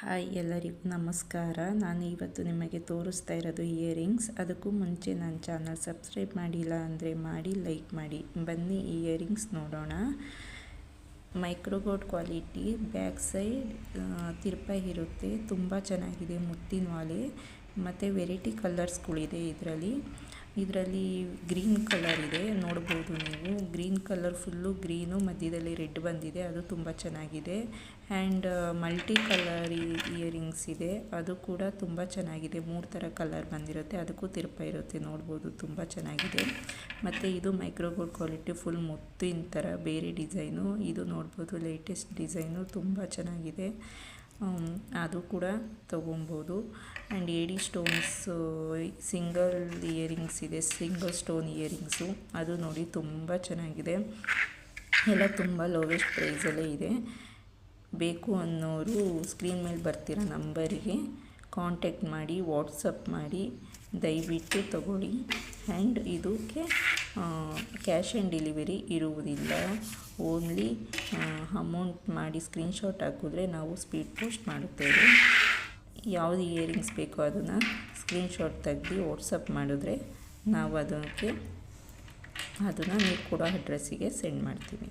Hi ಎಲ್ಲರಿಗೂ ನಮಸ್ಕಾರ. ನಾನು ಇವತ್ತು ನಿಮಗೆ ತೋರಿಸ್ತಾ ಇರೋದು ಇಯರಿಂಗ್ಸ್. ಅದಕ್ಕೂ ಮುಂಚೆ ನನ್ನ ಚಾನಲ್ ಸಬ್ಸ್ಕ್ರೈಬ್ ಮಾಡಿಲ್ಲ ಅಂದರೆ ಮಾಡಿ, ಲೈಕ್ ಮಾಡಿ. ಬನ್ನಿ ಇಯರಿಂಗ್ಸ್ ನೋಡೋಣ. ಮೈಕ್ರೋಗೋಲ್ಡ್ ಕ್ವಾಲಿಟಿ, ಬ್ಯಾಕ್ ಸೈಡ್ ತಿರುಪ ಇರುತ್ತೆ, ತುಂಬ ಚೆನ್ನಾಗಿದೆ, ಮುತ್ತಿನ ವಾಲೆ ಮತ್ತು ವೆರೈಟಿ ಕಲರ್ಸ್ಗಳಿದೆ ಇದರಲ್ಲಿ ಗ್ರೀನ್ ಕಲರ್ ಇದೆ, ನೋಡ್ಬೋದು ನೀವು. ಗ್ರೀನ್ ಕಲರ್ ಫುಲ್ಲು ಗ್ರೀನು, ಮಧ್ಯದಲ್ಲಿ ರೆಡ್ ಬಂದಿದೆ, ಅದು ತುಂಬ ಚೆನ್ನಾಗಿದೆ. ಆ್ಯಂಡ್ ಮಲ್ಟಿ ಕಲರ್ ಇಯರಿಂಗ್ಸ್ ಇದೆ, ಅದು ಕೂಡ ತುಂಬ ಚೆನ್ನಾಗಿದೆ. 3 ಥರ ಕಲರ್ ಬಂದಿರುತ್ತೆ, ಅದಕ್ಕೂ ತಿರುಪ ಇರುತ್ತೆ, ನೋಡ್ಬೋದು, ತುಂಬ ಚೆನ್ನಾಗಿದೆ. ಮತ್ತು ಇದು ಮೈಕ್ರೋಗೋಲ್ಡ್ ಕ್ವಾಲಿಟಿ, ಫುಲ್ ಮುತ್ತಿನ ಥರ ಬೇರೆ ಡಿಸೈನು. ಇದು ನೋಡ್ಬೋದು, ಲೇಟೆಸ್ಟ್ ಡಿಸೈನು, ತುಂಬ ಚೆನ್ನಾಗಿದೆ, ಅದು ಕೂಡ ತೊಗೊಬೋದು. ಆ್ಯಂಡ್ ಏಡಿ ಸ್ಟೋನ್ಸು ಸಿಂಗಲ್ ಇಯರಿಂಗ್ಸ್ ಇದೆ, ಸಿಂಗಲ್ ಸ್ಟೋನ್ ಇಯರಿಂಗ್ಸು, ಅದು ನೋಡಿ ತುಂಬ ಚೆನ್ನಾಗಿದೆ. ಎಲ್ಲ ತುಂಬ ಲೋವೆಸ್ಟ್ ಪ್ರೈಸಲ್ಲೇ ಇದೆ. ಬೇಕು ಅನ್ನೋರು ಸ್ಕ್ರೀನ್ ಮೇಲೆ ಬರ್ತಿರೋ ನಂಬರಿಗೆ ಕಾಂಟ್ಯಾಕ್ಟ್ ಮಾಡಿ, ವಾಟ್ಸಪ್ ಮಾಡಿ, ದಯವಿಟ್ಟು ತಗೊಳ್ಳಿ. ಆ್ಯಂಡ್ ಇದಕ್ಕೆ ಕ್ಯಾಶ್ ಆ್ಯಂಡ್ ಡೆಲಿವರಿ ಇರುವುದಿಲ್ಲ. ಓನ್ಲಿ ಅಮೌಂಟ್ ಮಾಡಿ ಸ್ಕ್ರೀನ್ಶಾಟ್ ಹಾಕಿದ್ರೆ ನಾವು ಸ್ಪೀಡ್ ಪೋಸ್ಟ್ ಮಾಡುತ್ತೇವೆ. ಯಾವುದು ಇಯರಿಂಗ್ಸ್ ಬೇಕೋ ಅದನ್ನು ಸ್ಕ್ರೀನ್ಶಾಟ್ ತೆಗೆದು ವಾಟ್ಸಪ್ ಮಾಡಿದ್ರೆ ನಾವು ಅದನ್ನು ನೀವು ಕೊಡೋ ಅಡ್ರೆಸ್ಸಿಗೆ ಸೆಂಡ್ ಮಾಡ್ತೀವಿ.